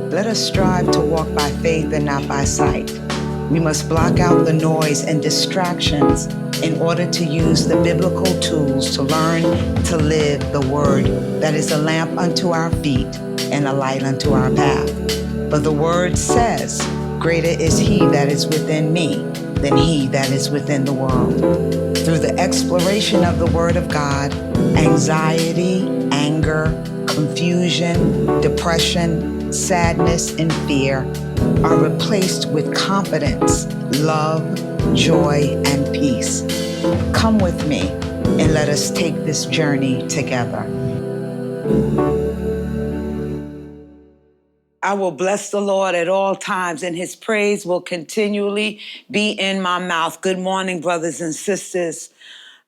Let us strive to walk by faith and not by sight. We must block out the noise and distractions in order to use the biblical tools to learn to live the word that is a lamp unto our feet and a light unto our path. For the word says, greater is he that is within me than he that is within the world. Through the exploration of the word of God, anxiety, anger, confusion, depression, sadness, and fear are replaced with confidence, love, joy, and peace. Come with me and let us take this journey together. I will bless the Lord at all times, and his praise will continually be in my mouth. Good morning, brothers and sisters.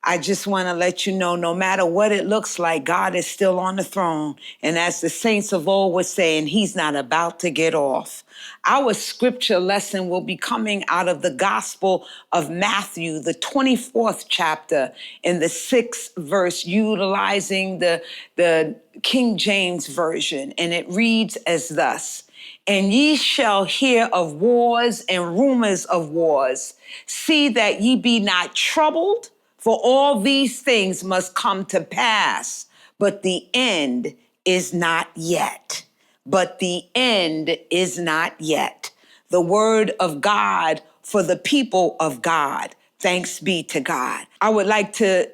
I just want to let you know, no matter what it looks like, God is still on the throne. And as the saints of old were saying, he's not about to get off. Our scripture lesson will be coming out of the Gospel of Matthew, the 24th chapter, in the 6th verse, utilizing the King James Version. And it reads as thus: "And ye shall hear of wars and rumors of wars. See that ye be not troubled, for all these things must come to pass, but the end is not yet." But the end is not yet. The word of God for the people of God. Thanks be to God. I would like to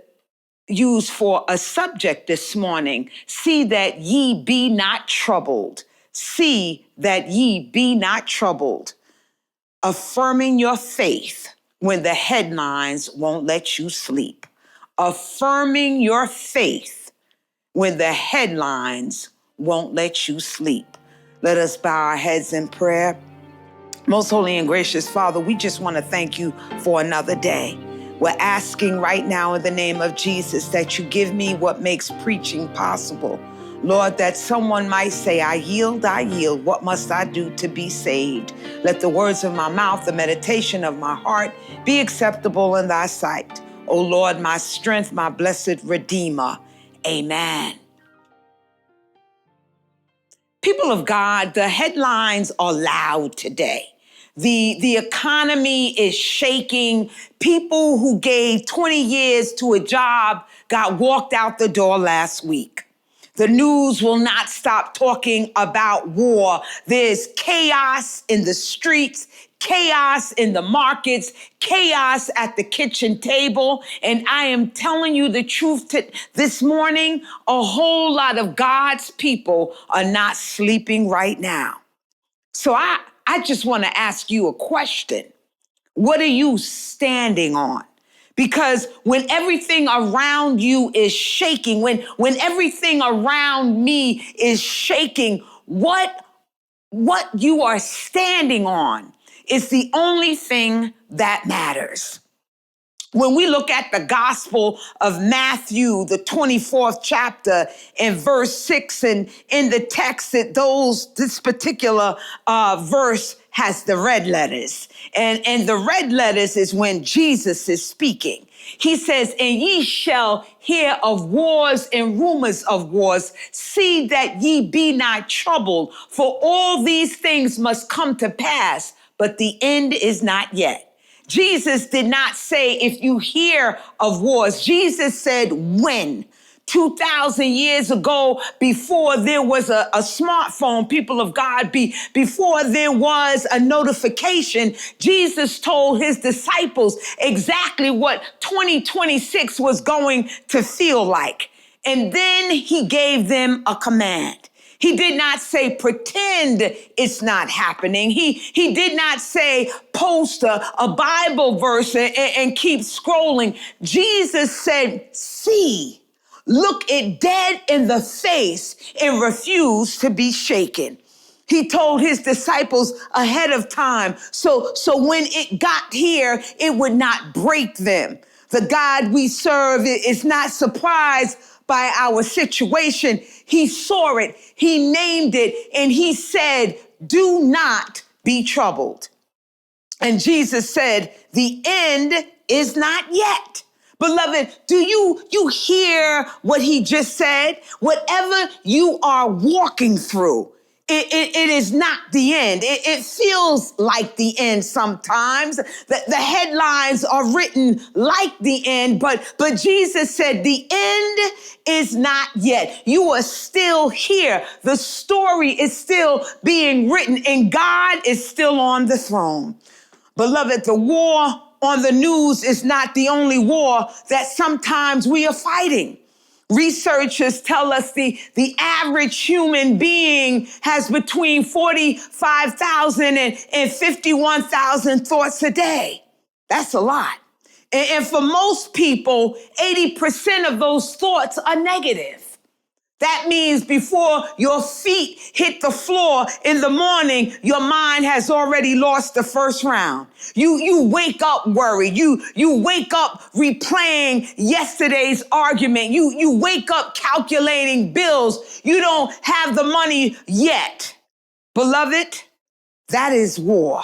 use for a subject this morning, see that ye be not troubled. See that ye be not troubled. Affirming your faith when the headlines won't let you sleep. Affirming your faith when the headlines won't let you sleep. Let us bow our heads in prayer. Most holy and gracious Father, we just want to thank you for another day. We're asking right now in the name of Jesus that you give me what makes preaching possible. Lord, that someone might say, I yield, what must I do to be saved? Let the words of my mouth, the meditation of my heart be acceptable in thy sight. O Lord, my strength, my blessed Redeemer. Amen. People of God, the headlines are loud today. The economy is shaking. People who gave 20 years to a job got walked out the door last week. The news will not stop talking about war. There's chaos in the streets, chaos in the markets, chaos at the kitchen table. And I am telling you the truth this morning, a whole lot of God's people are not sleeping right now. So I just want to ask you a question. What are you standing on? Because when everything around you is shaking, when everything around me is shaking, what you are standing on is the only thing that matters. When we look at the Gospel of Matthew, the 24th chapter, in verse 6, and in the text, this particular verse has the red letters. And the red letters is when Jesus is speaking. He says, "And ye shall hear of wars and rumors of wars. See that ye be not troubled, for all these things must come to pass, but the end is not yet." Jesus did not say, if you hear of wars. Jesus said, when. 2,000 years ago, before there was a smartphone, people of God, before there was a notification, Jesus told his disciples exactly what 2026 was going to feel like. And then he gave them a command. He did not say, pretend it's not happening. He did not say, post a Bible verse and keep scrolling. Jesus said, see, look it dead in the face and refuse to be shaken. He told his disciples ahead of time. So when it got here, it would not break them. The God we serve is not surprised by our situation. He saw it, he named it, and he said, do not be troubled. And Jesus said, the end is not yet. Beloved, do you hear what he just said? Whatever you are walking through, it is not the end. It feels like the end sometimes. The headlines are written like the end, but Jesus said the end is not yet. You are still here. The story is still being written, and God is still on the throne. Beloved, the war on the news is not the only war that sometimes we are fighting. Researchers tell us the average human being has between 45,000 and 51,000 thoughts a day. That's a lot. And for most people, 80% of those thoughts are negative. That means before your feet hit the floor in the morning, your mind has already lost the first round. You wake up worried. You wake up replaying yesterday's argument. You wake up calculating bills. You don't have the money yet. Beloved, that is war.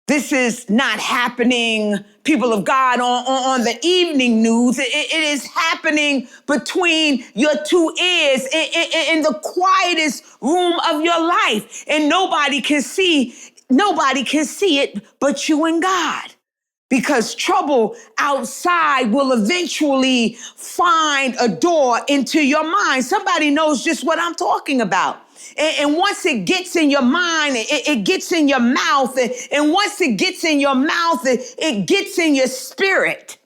This is not happening, people of God, on the evening news. It is happening between your two ears in the quietest room of your life. And nobody can see it but you and God. Because trouble outside will eventually find a door into your mind. Somebody knows just what I'm talking about. And once it gets in your mind, it gets in your mouth. And once it gets in your mouth, it gets in your spirit.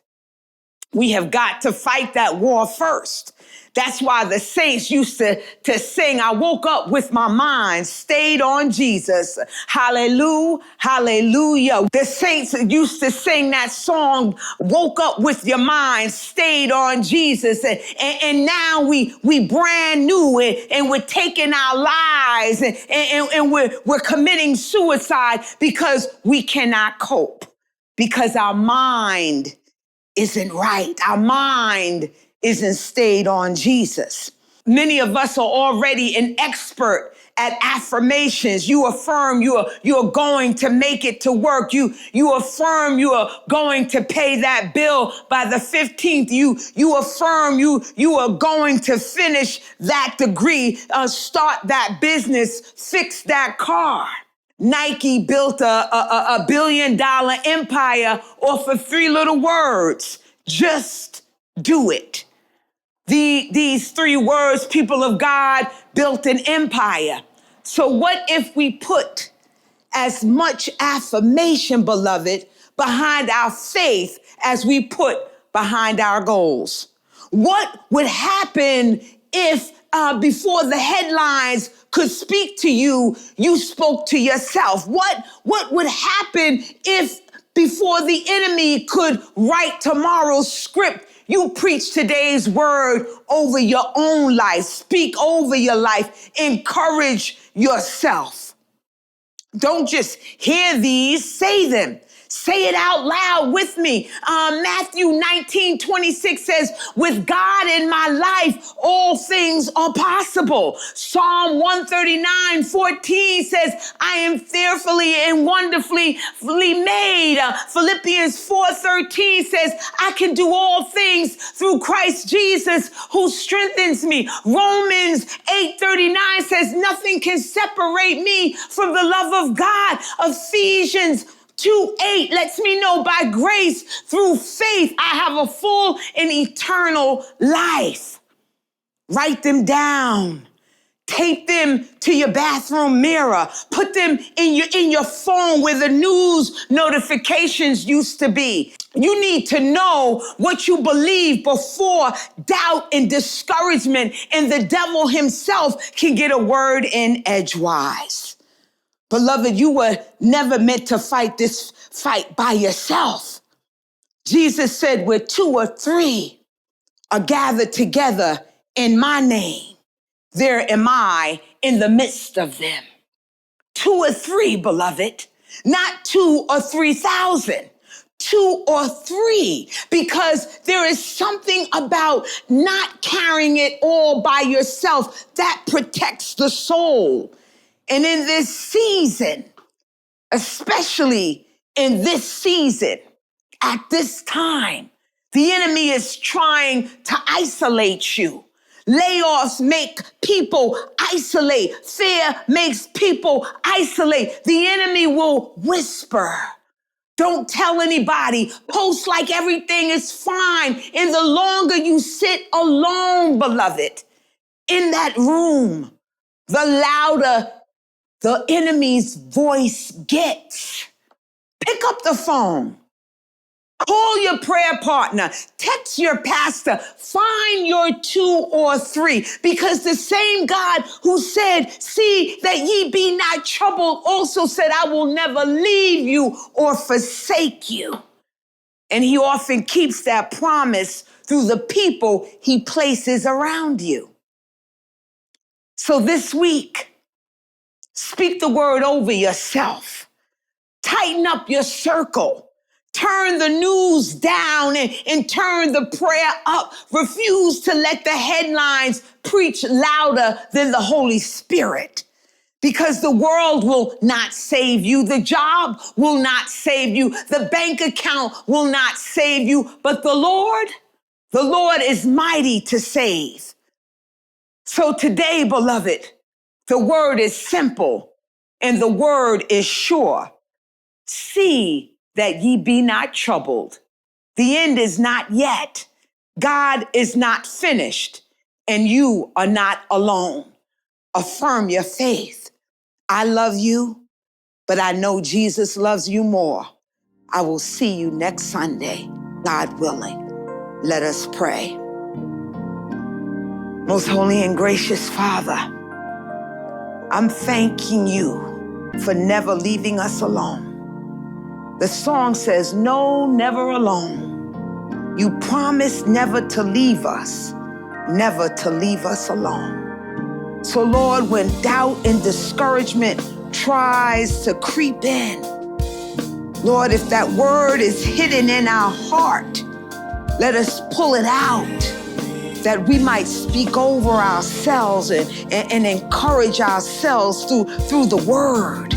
We have got to fight that war first. That's why the saints used to sing, I woke up with my mind stayed on Jesus. Hallelujah, hallelujah. The saints used to sing that song, woke up with your mind stayed on Jesus. And now we brand new and we're taking our lives and we're committing suicide because we cannot cope, because our mind isn't right. Our mind isn't stayed on Jesus. Many of us are already an expert at affirmations. You affirm you're going to make it to work. You affirm you are going to pay that bill by the 15th. You affirm you are going to finish that degree, start that business, fix that car. Nike built a $1 billion empire off of 3 little words. Just do it. These 3 words, people of God, built an empire. So what if we put as much affirmation, beloved, behind our faith as we put behind our goals? What would happen if before the headlines could speak to you, you spoke to yourself? What would happen if before the enemy could write tomorrow's script, you preach today's word over your own life, speak over your life, encourage yourself? Don't just hear these, say them. Say it out loud with me. Matthew 19:26 says, with God in my life, all things are possible. Psalm 139:14 says, I am fearfully and wonderfully made. Philippians 4:13 says, I can do all things through Christ Jesus who strengthens me. Romans 8:39 says, nothing can separate me from the love of God. Ephesians 2:8 lets me know by grace through faith I have a full and eternal life. Write them down. Tape them to your bathroom mirror. Put them in your phone where the news notifications used to be. You need to know what you believe before doubt and discouragement and the devil himself can get a word in edgewise. Beloved, you were never meant to fight this fight by yourself. Jesus said, where 2 or 3 are gathered together in my name, there am I in the midst of them. 2 or 3, beloved, not 2 or 3,000. 2 or 3, because there is something about not carrying it all by yourself that protects the soul. And in this season, especially in this season, at this time, the enemy is trying to isolate you. Layoffs make people isolate. Fear makes people isolate. The enemy will whisper. Don't tell anybody. Post like everything is fine. And the longer you sit alone, beloved, in that room, the louder the enemy's voice gets. Pick up the phone. Call your prayer partner. Text your pastor. Find your 2 or 3. Because the same God who said, see that ye be not troubled, also said, I will never leave you or forsake you. And he often keeps that promise through the people he places around you. So this week, speak the word over yourself. Tighten up your circle. Turn the news down and turn the prayer up. Refuse to let the headlines preach louder than the Holy Spirit. Because the world will not save you. The job will not save you. The bank account will not save you. But the Lord is mighty to save. So today, beloved, the word is simple and the word is sure. See that ye be not troubled. The end is not yet. God is not finished, and you are not alone. Affirm your faith. I love you, but I know Jesus loves you more. I will see you next Sunday, God willing. Let us pray. Most holy and gracious Father, I'm thanking you for never leaving us alone. The song says, no, never alone. You promised never to leave us alone. So Lord, when doubt and discouragement tries to creep in, Lord, if that word is hidden in our heart, let us pull it out, that we might speak over ourselves and encourage ourselves through the word.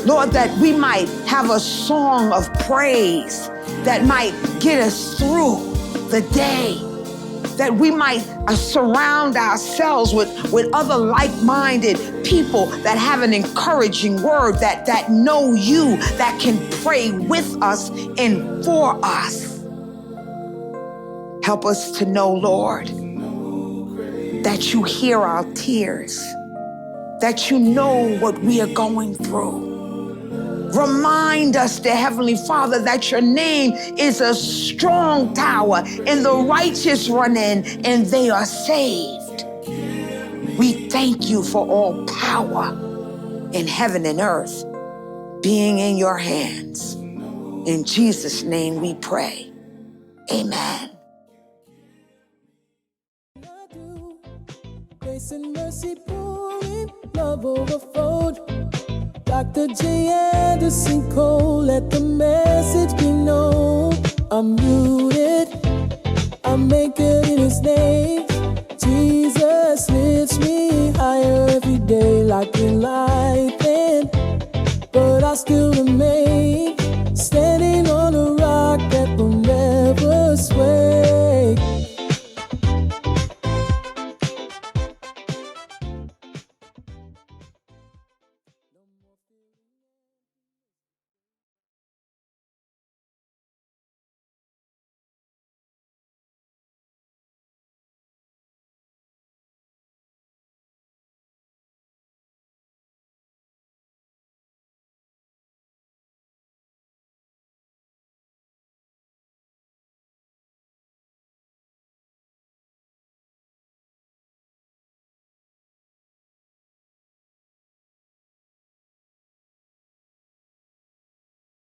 Lord, that we might have a song of praise that might get us through the day, that we might surround ourselves with other like-minded people that have an encouraging word, that know you, that can pray with us and for us. Help us to know, Lord, that you hear our tears, that you know what we are going through. Remind us, dear Heavenly Father, that your name is a strong tower and the righteous run in and they are saved. We thank you for all power in heaven and earth being in your hands. In Jesus' name we pray. Amen. Grace and mercy pouring, love overflowed. Dr. J. Anderson Cole, let the message be known. I'm rooted, I'm anchored in his name. Jesus lifts me higher every day like a lightning, but I still remain.